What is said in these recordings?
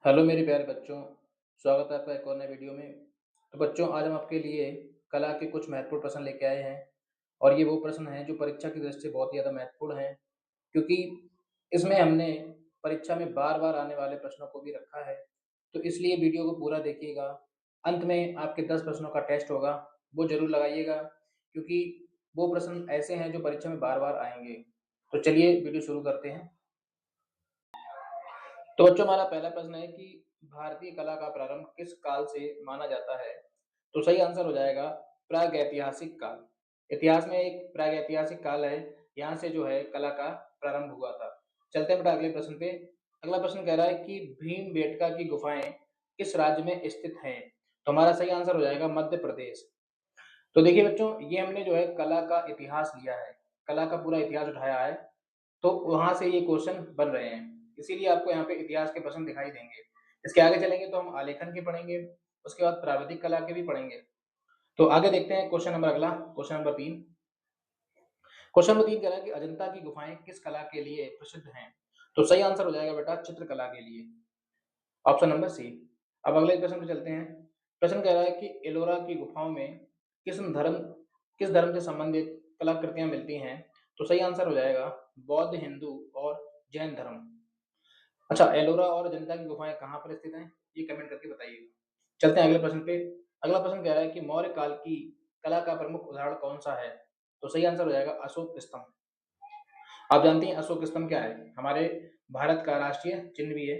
Hello मेरे प्यारे बच्चों, स्वागत है आपका एक और नए वीडियो में। तो बच्चों, आज हम आपके लिए कला के कुछ महत्वपूर्ण प्रश्न लेके आए हैं और ये वो प्रश्न हैं जो परीक्षा की दृष्टि से बहुत ही ज़्यादा महत्वपूर्ण हैं, क्योंकि इसमें हमने परीक्षा में बार-बार आने वाले प्रश्नों को भी रखा है। तो इसलिए वीडियो को पूरा देखिएगा। अंत में आपके 10 प्रश्नों का टेस्ट होगा, वो ज़रूर लगाइएगा, क्योंकि वो प्रश्न ऐसे हैं जो परीक्षा में बार-बार आएँगे। तो चलिए वीडियो शुरू करते हैं। तो बच्चों, हमारा पहला प्रश्न है कि भारतीय कला का प्रारंभ किस काल से माना जाता है? तो सही आंसर हो जाएगा प्रागैतिहासिक काल। इतिहास में एक प्रागैतिहासिक काल है, यहाँ से जो है कला का प्रारंभ हुआ था। चलते हैं बेटा अगले प्रश्न पे। अगला प्रश्न कह रहा है कि भीमबेटका की गुफाएँ किस राज्य में स्थित हैं? तो हमारा सही आंसर हो जाएगा मध्य प्रदेश। तो देखिए बच्चों, ये हमने जो है कला का इतिहास लिया है, कला का पूरा इतिहास उठाया है, तो वहाँ से ये क्वेश्चन बन रहे हैं। इसीलिए आपको यहाँ पे इतिहास के प्रश्न दिखाई देंगे। इसके आगे चलेंगे तो हम आलेखन के पढ़ेंगे, उसके बाद प्राविधिक कला के भी पढ़ेंगे। तो आगे देखते हैं क्वेश्चन नंबर अगला, क्वेश्चन नंबर 3। क्वेश्चन नंबर 3 कह रहा है कि अजंता की गुफाएँ किस कला के लिए प्रसिद्ध हैं? तो सही आंसर हो जाएगा बेटा चित्रकला के लिए, ऑप्शन नंबर सी। अब अगले प्रश्न पे चलते हैं। प्रश्न कह रहा है कि एलोरा की गुफाओं में किस धर्म किस धर्म से संबंधित कलाकृतियाँ मिलती हैं? तो सही आंसर हो जाएगा बौद्ध, हिंदू और जैन धर्म। अच्छा, एलोरा और अजंता की गुफाएँ कहाँ पर स्थित हैं? ये कमेंट करके बताइएगा। चलते हैं अगले प्रश्न पे। अगला प्रश्न कह रहा है कि मौर्य काल की कला का प्रमुख उदाहरण कौन-सा है? तो सही आंसर हो जाएगा अशोक स्तंभ। आप जानती हैं अशोक स्तंभ क्या है? हमारे भारत का राष्ट्रीय चिन्ह भी है।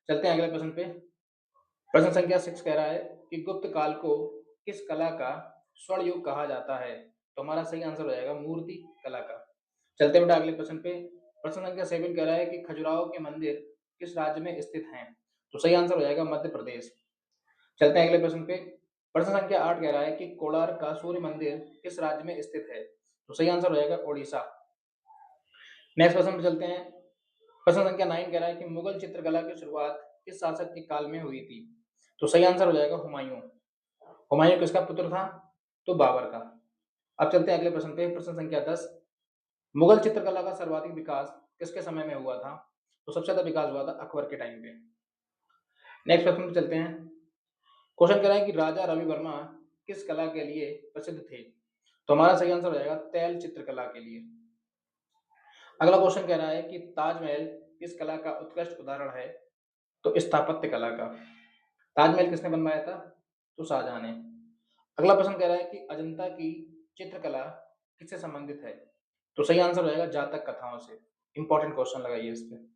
चलते हैं अगले प्रश्न पे। प्रश्न संख्या 6 कह रहा है कि गुप्त काल को किस कला का स्वर्ण युग कहा जाता है? तो हमारा सही आंसर हो जाएगा मूर्ति कला का। चलते हैं बेटा अगले प्रश्न पे। प्रश्न संख्या 7 कह रहा है कि खजुराहो के मंदिर किस राज्य में स्थित हैं? तो सही आंसर हो जाएगा मध्य प्रदेश। चलते हैं अगले प्रश्न पे। प्रश्न संख्या 8 कह रहा है कि कोणार्क का सूर्य मंदिर किस राज्य में स्थित है? तो सही आंसर हो जाएगा ओडिशा। नेक्स्ट प्रश्न पे चलते हैं। प्रश्न संख्या 9 कह रहा है कि मुगल चित्रकला की शुरुआत किस शासक के काल में हुई थी? तो सही आंसर हो जाएगा हुमायूं। हुमायूं किसका पुत्र था? तो बाबर का। अब चलते हैं अगले प्रश्न पे। प्रश्न संख्या 10। मुगल चित्रकला का सर्वाधिक विकास किसके समय में हुआ था? तो सबसे ज्यादा विकास हुआ था अकबर के टाइम पे। नेक्स्ट प्रश्न पे चलते हैं। क्वेश्चन कह रहा है कि राजा रवि वर्मा किस कला के लिए प्रसिद्ध थे? तो हमारा सही आंसर हो जाएगा तैल चित्रकला के लिए। अगला क्वेश्चन कह रहा है कि ताजमहल किस कला का उत्कृष्ट उदाहरण है? तो स्थापत्य कला का। ताजमहल किसने बनवाया था? तो शाहजहां ने। अगला प्रश्न कह रहा है कि अजंता की चित्रकला किससे संबंधित है? तो सही आंसर हो जाएगा जातक कथाओं से। इंपॉर्टेंट क्वेश्चन लगाइए इस पे।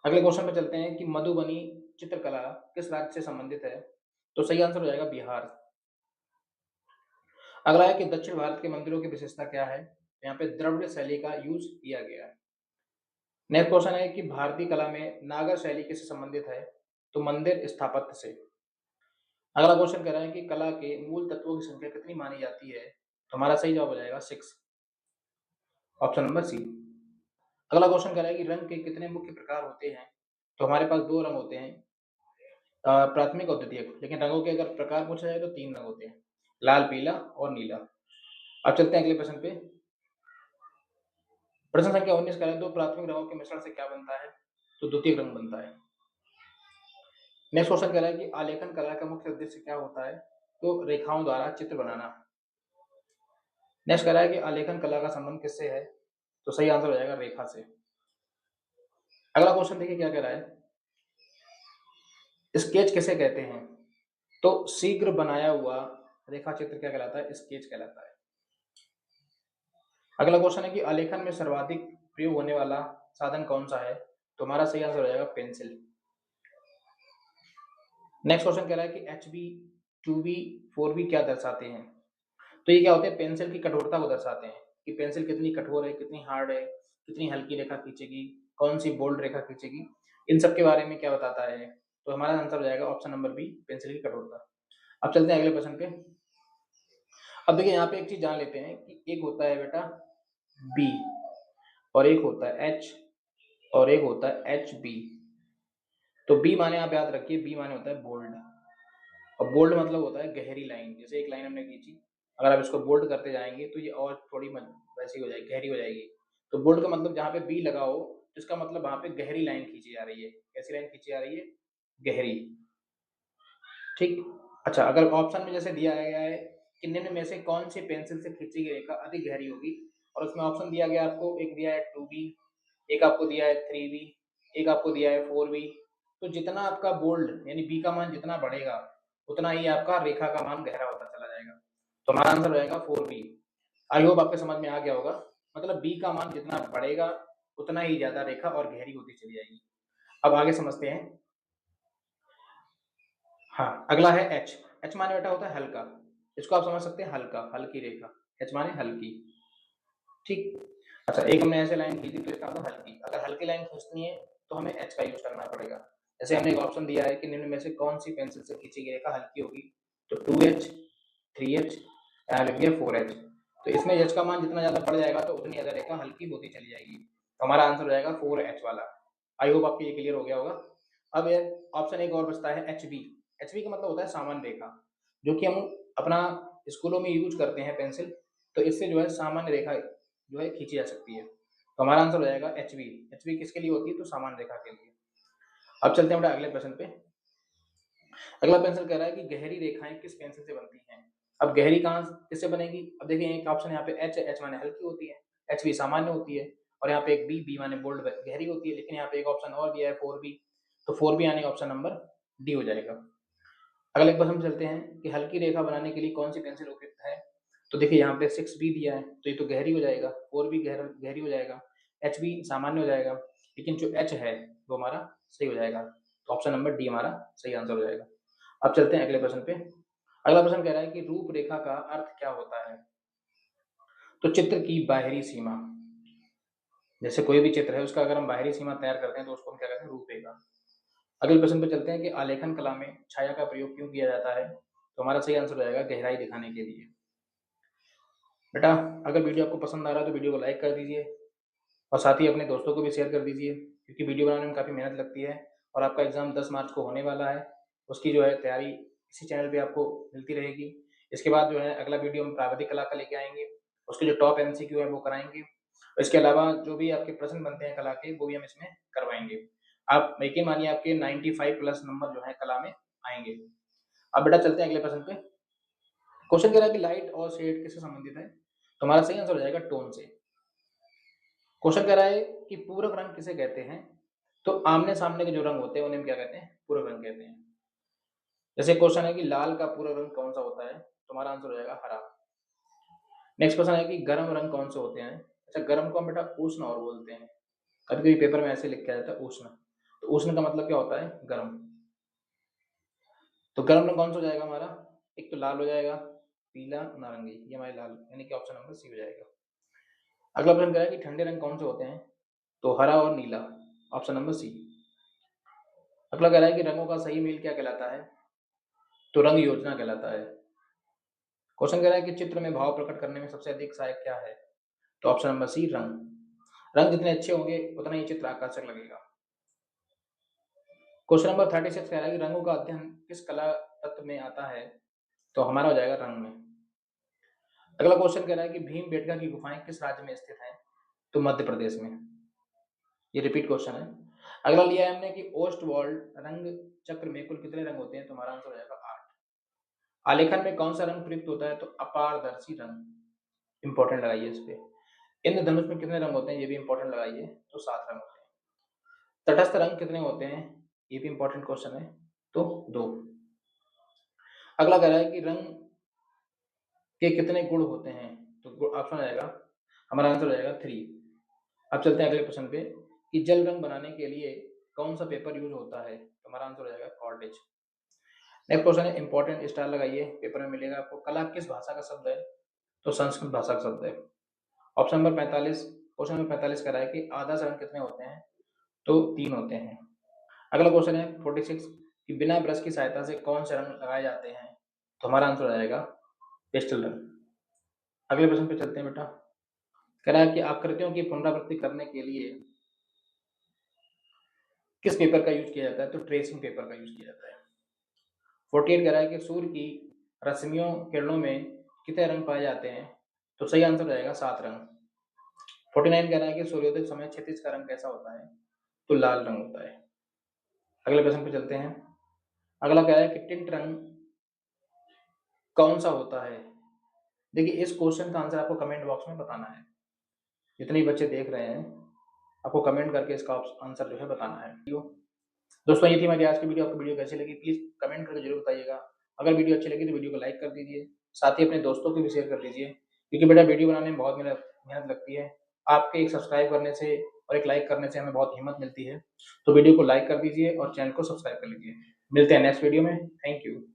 अगले क्वेश्चन पे चलते हैं कि मधुबनी चित्रकला किस राज्य से संबंधित है? तो सही आंसर हो जाएगा बिहार। अगला है कि दक्षिण भारत के मंदिरों की विशेषता क्या है? यहाँ पे द्रविड़ शैली का यूज किया गया है। नेक्स्ट क्वेश्चन है कि भारतीय कला में नागर शैली किससे संबंधित है? तो मंदिर स्थापत्य से। अगला क्वेश्चन कह रहा है कि कला के मूल तत्वों की संख्या कितनी मानी जाती है? तो हमारा सही जवाब हो जाएगा 6, ऑप्शन नंबर सी। अगला क्वेश्चन कह रहा है कि रंग के कितने मुख्य प्रकार होते हैं? तो हमारे पास 2 रंग होते हैं, प्राथमिक और द्वितीयक। लेकिन रंगों के अगर प्रकार पूछा जाए तो 3 रंग होते हैं, लाल, पीला और नीला। अब चलते हैं अगले प्रश्न पे। प्रश्न संख्या 19 कह रहा है 2 प्राथमिक रंगों के मिश्रण से क्या बनता है? तो द्वितीयक रंग बनता है। नेक्स्ट क्वेश्चन कह रहा है कि आलेखन कला का मुख्य उद्देश्य क्या होता है? तो रेखाओं द्वारा चित्र बनाना। नेक्स्ट कह रहा है कि आलेखन कला का संबंध किससे है? तो सही आंसर हो जाएगा रेखा से। अगला क्वेश्चन देखिए क्या कह रहा है, स्केच किसे कहते हैं? तो शीघ्र बनाया हुआ रेखा चित्र क्या कहलाता है? स्केच कहलाता है। अगला क्वेश्चन है कि आलेखन में सर्वाधिक प्रयोग होने वाला साधन कौन सा है? तो हमारा सही आंसर हो जाएगा पेंसिल। नेक्स्ट क्वेश्चन कह रहा है कि H B, two B, four B क्या दर्शाते हैं? तो ये क्या होते हैं? पेंसिल की कठोरता को दर्शाते हैं कि पेंसिल कितनी कठोर है, कितनी हार्ड है, कितनी हल्की रेखा खींचेगी, कौन सी बोल्ड रेखा खींचेगी, इन सब के बारे में क्या बताता है। तो हमारा आंसर हो जाएगा ऑप्शन नंबर बी, पेंसिल की कठोरता। अब चलते हैं अगले प्रश्न पे। अब देखिए यहाँ पे एक चीज जान लेते हैं कि एक होता है बेटा बी और एक होता है एच और एक होता है एच बी। तो बी माने आप याद रखिए, बी माने होता है बोल्ड, और बोल्ड मतलब होता है गहरी लाइन। जैसे एक लाइन हमने खींची, अगर आप इसको बोल्ड करते जाएंगे तो ये और थोड़ी वैसी हो जाएगी, गहरी हो जाएगी। तो बोल्ड का मतलब जहाँ पे बी लगा हो, इसका मतलब वहां पे गहरी लाइन खींची जा रही है। कैसी लाइन खींची जा रही है? गहरी। ठीक। अच्छा, अगर ऑप्शन में जैसे दिया गया है कि निम्न में से कौन सी पेंसिल से खींची गई रेखा अधिक गहरी होगी, और उसमें ऑप्शन दिया गया आपको, एक दिया है 2B, एक आपको दिया है 3B, एक आपको दिया है 4B। तो जितना आपका बोल्ड यानी बी का मान जितना बढ़ेगा, उतना ही आपका रेखा का मान गहरा होता चला जाएगा। तो हमारा आंसर हो जाएगा 4B। आई होप आपके समझ में आ गया होगा। मतलब बी का मान जितना बढ़ेगा, उतना ही ज्यादा रेखा और गहरी होती चली जाएगी। अब आगे समझते हैं। हाँ, अगला है एच। एच माने बेटा होता है हल्का। इसको आप समझ सकते हैं हल्का, हल्की रेखा। एच माने हल्की। ठीक। अच्छा, एक हमने ऐसे लाइन खींची तो इसका मतलब हल्की। अगर हल्की लाइन खींचनी है तो हमें एच का यूज करना पड़ेगा। जैसे हमने एक ऑप्शन दिया है कि निम्न में से कौन सी पेंसिल से खींची गई रेखा हल्की होगी, तो 2H, 3H, यहाँ लिख दिया 4H। तो इसमें एच का मान जितना ज्यादा बढ़ जाएगा तो उतनी ज्यादा रेखा हल्की होती चली जाएगी। तो हमारा आंसर हो जाएगा 4H वाला। आई होप आपको ये क्लियर हो गया होगा। अब ये ऑप्शन एक और बचता है HB। HB का मतलब होता है सामान्य रेखा, जो कि हम अपना स्कूलों में यूज करते हैं पेंसिल। तो इससे जो है सामान्य रेखा जो है खींची जा सकती है। तो हमारा आंसर हो जाएगा HB। HB किसके लिए होती है, तो सामान्य रेखा के लिए। अब चलते हैं बेटा अगले प्रश्न पे। अगला पेंसिल कह रहा है कि गहरी रेखाएं किस पेंसिल से बनती हैं। अब गहरी कहाँ किससे बनेगी, अब देखिए एक ऑप्शन यहाँ पे एच, एच माने हल्की होती है, एच बी सामान्य होती है, और यहाँ पे एक बी, बी माने बोल्ड गहरी होती है। लेकिन यहाँ पे एक ऑप्शन और दिया है 4B, तो 4B यानी ऑप्शन नंबर डी हो जाएगा। अगले क्वेश्चन हम चलते हैं कि हल्की रेखा बनाने के लिए कौन सी पेंसिल उपयुक्त है। तो देखिए यहाँ पे 6B दिया है, तो ये तो गहरी हो जाएगा, 4B गहरी हो जाएगा, HB सामान्य हो जाएगा, लेकिन जो H है वो हमारा सही हो जाएगा। तो ऑप्शन नंबर डी हमारा सही आंसर हो जाएगा। अब चलते हैं अगले प्रश्न पे। अगला प्रश्न कह रहा है कि रूपरेखा का अर्थ क्या होता है। तो चित्र की बाहरी सीमा, जैसे कोई भी चित्र है उसका अगर हम बाहरी सीमा तैयार करते हैं तो उसको हम क्या कहते हैं, रूपरेखा। अगले प्रश्न पे चलते हैं कि आलेखन कला में छाया का प्रयोग क्यों किया जाता है। तो हमारा सही आंसर हो जाएगा गहराई दिखाने के लिए। बेटा अगर वीडियो आपको पसंद आ रहा है तो वीडियो को लाइक कर दीजिए, और साथ ही अपने दोस्तों को भी शेयर कर दीजिए, क्योंकि वीडियो बनाने में काफ़ी मेहनत लगती है। और आपका एग्जाम 10 मार्च को होने वाला है, उसकी जो है तैयारी इसी चैनल पे आपको मिलती रहेगी। इसके बाद जो है अगला वीडियो हम प्राकृतिक कला का लेके आएंगे, उसके जो टॉप MCQ है वो कराएंगे, और इसके अलावा जो भी आपके प्रश्न बनते हैं कला के वो भी हम इसमें करवाएंगे। आप यकीन मानिए आपके 95 प्लस नंबर जो है कला में आएंगे। अब बेटा चलते हैं अगले प्रश्न पे। क्वेश्चन कह रहा है कि लाइट और शेड किससे संबंधित है। तो हमारा सही आंसर हो जाएगा टोन से। क्वेश्चन कह रहा है कि पूरक रंग किसे कहते हैं। तो आमने सामने के जो रंग होते हैं उन्हें हम क्या कहते हैं, पूरक रंग कहते हैं। जैसे क्वेश्चन है कि लाल का पूरक रंग कौन सा होता है, तो हमारा आंसर हो जाएगा हरा। नेक्स्ट क्वेश्चन है कि गर्म रंग कौन से होते हैं। अच्छा, गर्म को हम बेटा उष्ण और बोलते हैं। कभी कभी पेपर में ऐसे लिखा जाता है उष्ण, तो उष्ण का मतलब क्या होता है, गर्म। तो गर्म रंग कौन सा हो जाएगा हमारा, एक तो लाल हो जाएगा, पीला, नारंगी, ये हमारे लाल यानी कि ऑप्शन नंबर सी हो जाएगा। अगला प्रश्न कह रहा है कि ठंडे रंग कौन से होते हैं। तो हरा और नीला, ऑप्शन नंबर सी। अगला कह रहा है कि रंगों का सही मेल क्या कहलाता है। तो रंग योजना कहलाता है। क्वेश्चन कह रहा है कि चित्र में भाव प्रकट करने में सबसे अधिक सहायक क्या है। तो ऑप्शन नंबर सी, रंग। रंग जितने अच्छे होंगे उतना ही चित्र आकर्षक लगेगा। क्वेश्चन नंबर 36 कह रहा है कि रंगों का अध्ययन किस कला तत्व में आता है। तो हमारा हो जाएगा रंग में। अगला क्वेश्चन कह रहा है कि भीमबेटका की गुफाएं किस राज्य में स्थित हैं। तो मध्य प्रदेश में। ये रिपीट क्वेश्चन है। अगला लिया है हमने कि ओस्टवाल्ड रंग चक्र में कुल कितने रंग होते हैं। तो हमारा आंसर हो जाएगा 8। आलेखन में कौन सा रंग प्रयुक्त होता है। तो अपारदर्शी रंग। इंपॉर्टेंट लगाइए इस पे। इंद्रधनुष में कितने रंग होते हैं, ये भी इंपॉर्टेंट लगाइए। तो 7 रंग होते हैं। तटस्थ रंग कितने होते हैं, ये भी इंपॉर्टेंट क्वेश्चन है। तो 2। अगला कह रहा है कि रंग के कितने गुण होते हैं। तो ऑप्शन आएगा, हमारा आंसर हो जाएगा 3। अब चलते हैं अगले प्रश्न पे कि जल रंग बनाने के लिए कौन सा पेपर यूज होता है। तो हमारा आंसर हो जाएगा कॉर्डेज। नेक्स्ट क्वेश्चन है इंपॉर्टेंट स्टार लगाइए, पेपर में मिलेगा आपको। कला किस भाषा का शब्द है। तो संस्कृत भाषा का शब्द है। ऑप्शन नंबर 45, क्वेश्चन नंबर 45 कह रहा है कि आदर्श रंग कितने होते हैं। तो 3 होते हैं। अगला क्वेश्चन है 46 कि बिना ब्रश की सहायता से कौन से रंग लगाए जाते हैं। तो हमारा आंसर हो जाएगा पेस्टल रंग। अगले प्रश्न पे चलते हैं बेटा। कह रहा है कि आकृतियों की पुनरावृत्ति करने के लिए किस पेपर का यूज किया जाता है। तो ट्रेसिंग पेपर का यूज किया जाता है। 48 कह रहा है कि सूर्य की रश्मियों किरणों में कितने रंग पाए जाते हैं। तो सही आंसर हो जाएगा 7 रंग। 49 कह रहा है कि सूर्योदय समय क्षितिज का रंग कैसा होता है। तो लाल रंग होता है। अगले प्रश्न पे चलते हैं। अगला क्या है कि टिंट रंग कौन-सा होता है? देखिए, इस क्वेश्चन का आंसर आपको कमेंट बॉक्स में बताना है। जितने भी बच्चे देख रहे हैं, आपको कमेंट करके इसका आंसर जो है बताना है। दोस्तों, ये थी हमारी आज की वीडियो। आपको वीडियो कैसी लगी प्लीज़ कमेंट करके ज़रूर बताइएगा। अगर वीडियो अच्छी लगी तो वीडियो को लाइक कर दीजिए, साथ ही अपने दोस्तों को भी शेयर कर दीजिए, क्योंकि बेटा वीडियो बनाने में बहुत मेहनत मेहनत लगती है। आपके एक सब्सक्राइब करने से और एक लाइक करने से हमें बहुत हिम्मत मिलती है। तो वीडियो को लाइक कर दीजिए और चैनल को सब्सक्राइब कर लीजिए। मिलते हैं नेक्स्ट वीडियो में। Thank you.